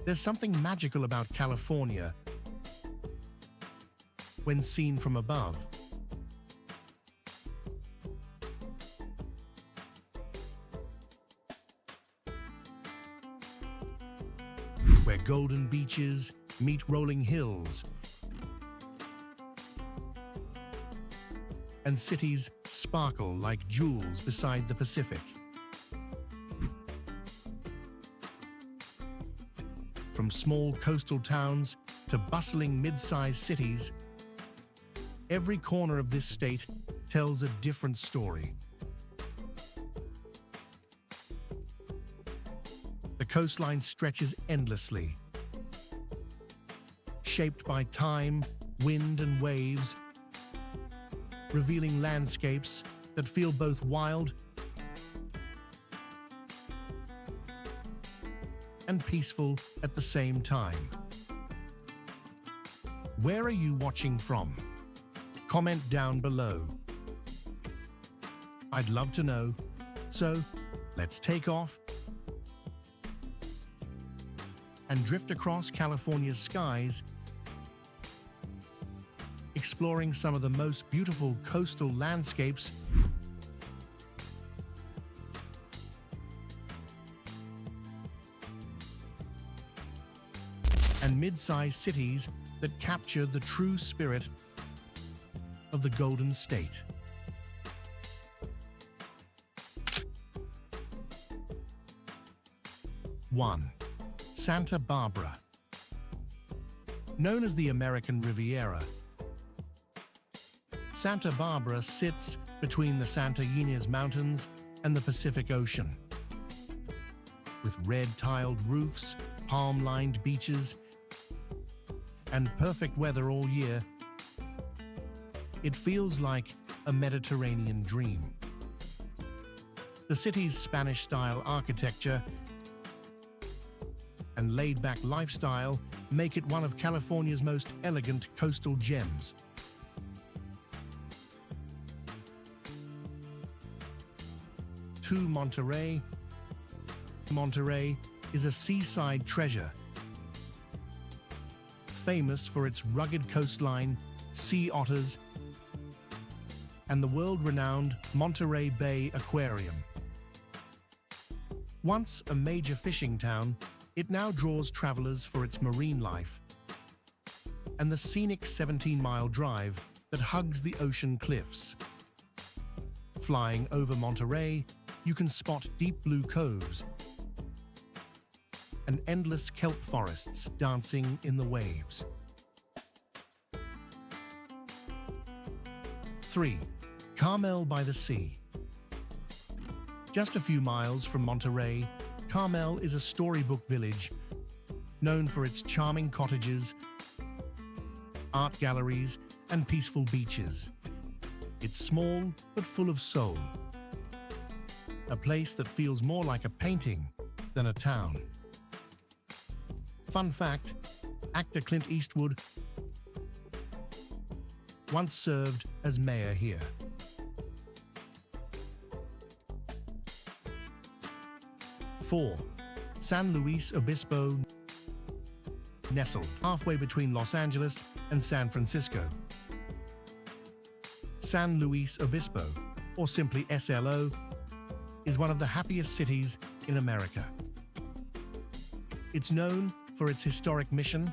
There's something magical about California when seen from above. Where golden beaches meet rolling hills and cities sparkle like jewels beside the Pacific. From small coastal towns to bustling mid-sized cities, every corner of this state tells a different story. The coastline stretches endlessly, shaped by time, wind, and waves, revealing landscapes that feel both wild and peaceful at the same time. Where are you watching from? Comment down below. I'd love to know. So, let's take off and drift across California's skies, exploring some of the most beautiful coastal landscapes and mid-sized cities that capture the true spirit of the Golden State. One, Santa Barbara. Known as the American Riviera, Santa Barbara sits between the Santa Ynez Mountains and the Pacific Ocean. With red-tiled roofs, palm-lined beaches, and perfect weather all year, it feels like a Mediterranean dream. The city's Spanish-style architecture and laid-back lifestyle make it one of California's most elegant coastal gems. To Monterey. Monterey is a seaside treasure, famous for its rugged coastline, sea otters, and the world-renowned Monterey Bay Aquarium. Once a major fishing town, it now draws travelers for its marine life and the scenic 17-mile drive that hugs the ocean cliffs. Flying over Monterey, you can spot deep blue coves and endless kelp forests dancing in the waves. 3. Carmel-by-the-Sea. Just a few miles from Monterey, Carmel is a storybook village known for its charming cottages, art galleries, and peaceful beaches. It's small but full of soul, a place that feels more like a painting than a town. Fun fact, actor Clint Eastwood once served as mayor here. 4. San Luis Obispo. Nestled halfway between Los Angeles and San Francisco, San Luis Obispo, or simply SLO, is one of the happiest cities in America. It's known for its historic mission,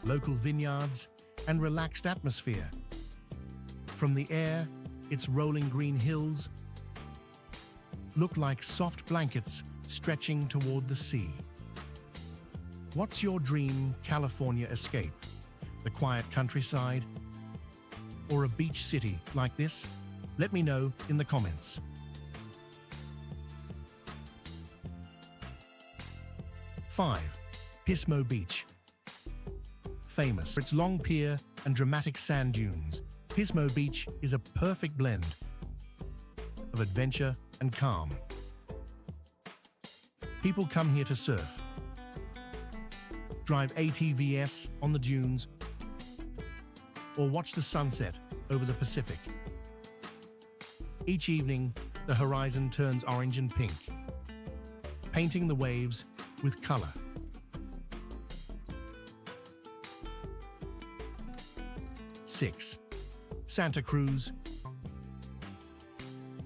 local vineyards, and relaxed atmosphere. From the air, its rolling green hills look like soft blankets stretching toward the sea. What's your dream California escape? The quiet countryside? Or a beach city like this? Let me know in the comments. 5. Pismo Beach. Famous for its long pier and dramatic sand dunes, Pismo Beach is a perfect blend of adventure and calm. People come here to surf, drive ATVs on the dunes, or watch the sunset over the Pacific. Each evening, the horizon turns orange and pink, painting the waves with color. 6. Santa Cruz.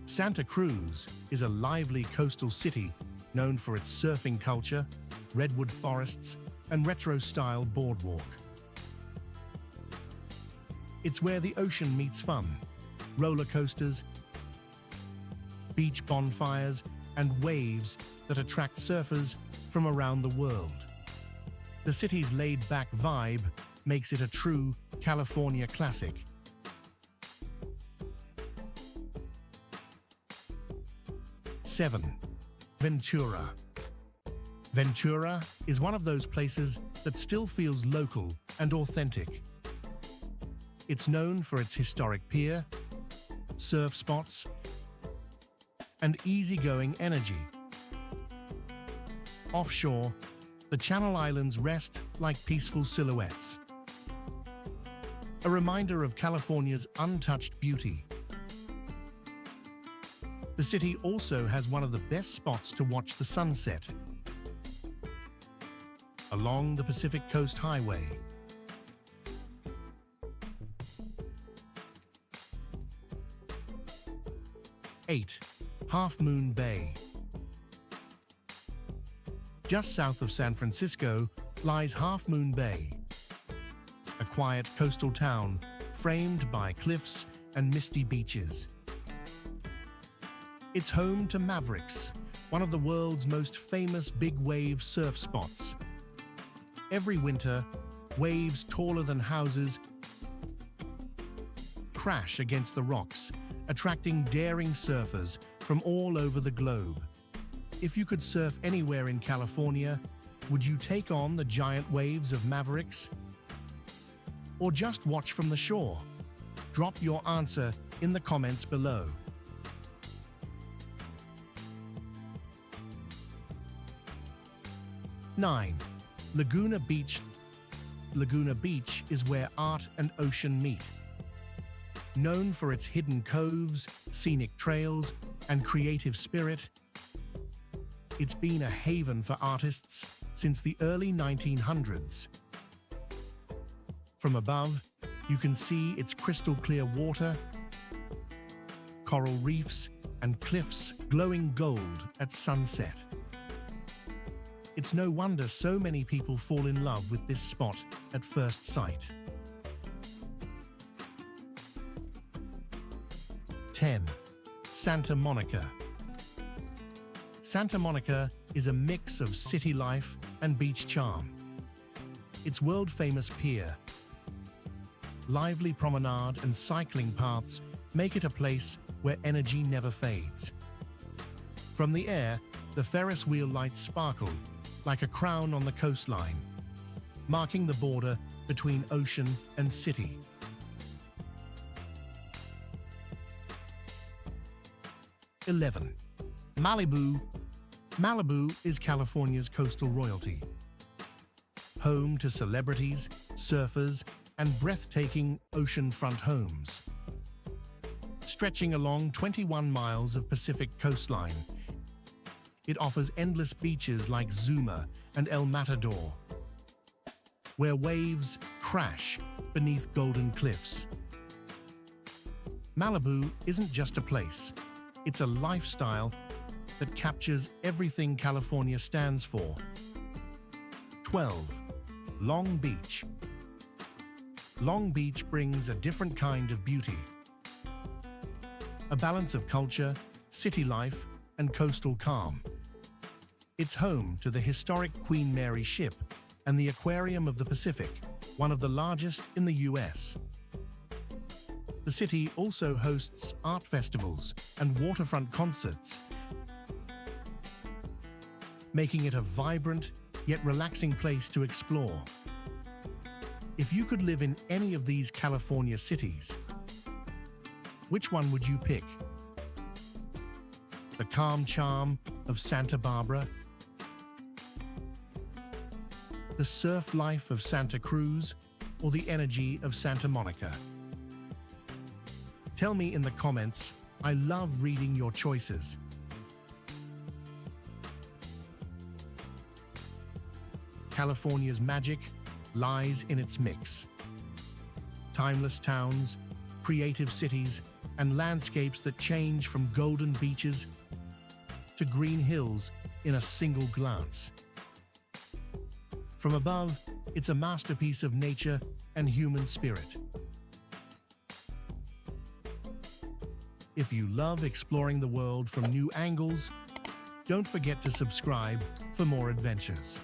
Santa Cruz is a lively coastal city known for its surfing culture, redwood forests, and retro-style boardwalk. It's where the ocean meets fun, roller coasters, beach bonfires, and waves that attract surfers from around the world. The city's laid-back vibe makes it a true California classic. Seven. Ventura. Ventura is one of those places that still feels local and authentic. It's known for its historic pier, surf spots, and easygoing energy. Offshore, the Channel Islands rest like peaceful silhouettes. A reminder of California's untouched beauty. The city also has one of the best spots to watch the sunset along the Pacific Coast Highway. 8. Half Moon Bay. Just south of San Francisco lies Half Moon Bay, a quiet coastal town framed by cliffs and misty beaches. It's home to Mavericks, one of the world's most famous big-wave surf spots. Every winter, waves taller than houses crash against the rocks, attracting daring surfers from all over the globe. If you could surf anywhere in California, would you take on the giant waves of Mavericks? Or just watch from the shore? Drop your answer in the comments below. 9. Laguna Beach. Laguna Beach is where art and ocean meet. Known for its hidden coves, scenic trails, and creative spirit, it's been a haven for artists since the early 1900s. From above, you can see its crystal-clear water, coral reefs, and cliffs glowing gold at sunset. It's no wonder so many people fall in love with this spot at first sight. 10. Santa Monica. Santa Monica is a mix of city life and beach charm. Its world-famous pier, lively promenade, and cycling paths make it a place where energy never fades. From the air, the Ferris wheel lights sparkle like a crown on the coastline, marking the border between ocean and city. 11. Malibu. Malibu is California's coastal royalty. Home to celebrities, surfers, and breathtaking oceanfront homes. Stretching along 21 miles of Pacific coastline, it offers endless beaches like Zuma and El Matador, where waves crash beneath golden cliffs. Malibu isn't just a place, it's a lifestyle that captures everything California stands for. 12. Long Beach. Long Beach brings a different kind of beauty. A balance of culture, city life, and coastal calm. It's home to the historic Queen Mary ship and the Aquarium of the Pacific, one of the largest in the US. The city also hosts art festivals and waterfront concerts, making it a vibrant yet relaxing place to explore. If you could live in any of these California cities, which one would you pick? The calm charm of Santa Barbara? The surf life of Santa Cruz? Or the energy of Santa Monica? Tell me in the comments. I love reading your choices. California's magic lies in its mix. timeless towns, creative cities, and landscapes that change from golden beaches to green hills in a single glance. From above, it's a masterpiece of nature and human spirit. If you love exploring the world from new angles, don't forget to subscribe for more adventures.